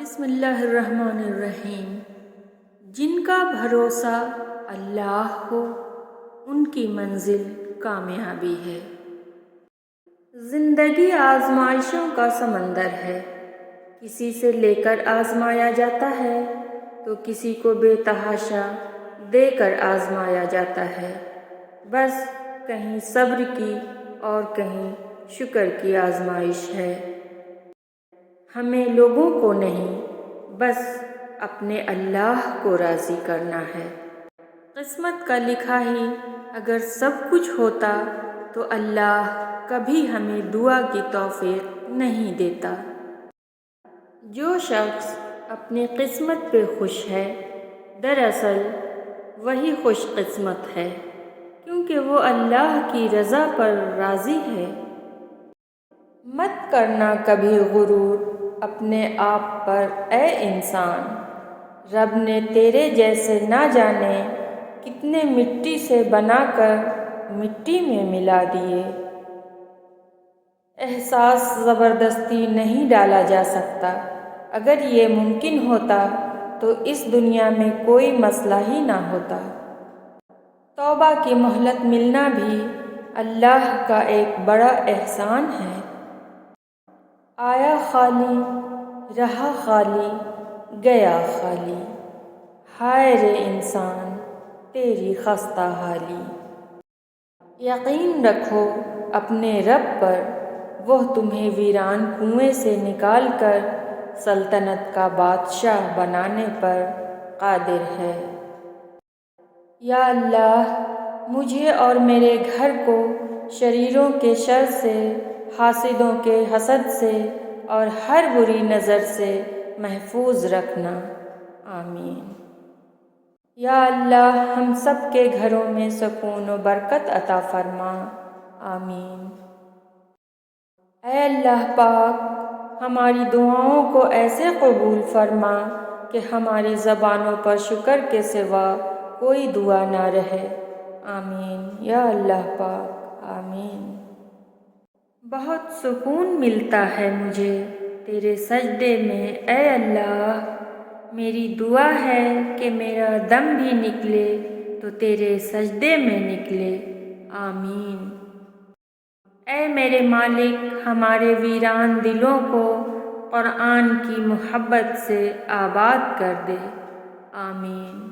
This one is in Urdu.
بسم اللہ الرحمن الرحیم۔ جن کا بھروسہ اللہ ہو ان کی منزل کامیابی ہے۔ زندگی آزمائشوں کا سمندر ہے، کسی سے لے کر آزمایا جاتا ہے تو کسی کو بے تحاشا دے کر آزمایا جاتا ہے۔ بس کہیں صبر کی اور کہیں شکر کی آزمائش ہے۔ ہمیں لوگوں کو نہیں، بس اپنے اللہ کو راضی کرنا ہے۔ قسمت کا لکھا ہی اگر سب کچھ ہوتا تو اللہ کبھی ہمیں دعا کی توفیق نہیں دیتا۔ جو شخص اپنی قسمت پہ خوش ہے، دراصل وہی خوش قسمت ہے، کیونکہ وہ اللہ کی رضا پر راضی ہے۔ مت کرنا کبھی غرور اپنے آپ پر اے انسان، رب نے تیرے جیسے نہ جانے کتنے مٹی سے بنا کر مٹی میں ملا دیے۔ احساس زبردستی نہیں ڈالا جا سکتا، اگر یہ ممکن ہوتا تو اس دنیا میں کوئی مسئلہ ہی نہ ہوتا۔ توبہ کی مہلت ملنا بھی اللہ کا ایک بڑا احسان ہے۔ آیا خالی رہا خالی گیا خالی، ہائے رے انسان تیری خستہ حالی۔ یقین رکھو اپنے رب پر، وہ تمہیں ویران کنویں سے نکال کر سلطنت کا بادشاہ بنانے پر قادر ہے۔ یا اللہ مجھے اور میرے گھر کو شریروں کے شر سے، حاسدوں کے حسد سے اور ہر بری نظر سے محفوظ رکھنا، آمین۔ یا اللہ ہم سب کے گھروں میں سکون و برکت عطا فرما، آمین۔ اے اللہ پاک ہماری دعاؤں کو ایسے قبول فرما کہ ہماری زبانوں پر شکر کے سوا کوئی دعا نہ رہے، آمین یا اللہ پاک، آمین۔ بہت سکون ملتا ہے مجھے تیرے سجدے میں اے اللہ، میری دعا ہے کہ میرا دم بھی نکلے تو تیرے سجدے میں نکلے، آمین۔ اے میرے مالک ہمارے ویران دلوں کو قرآن کی محبت سے آباد کر دے، آمین۔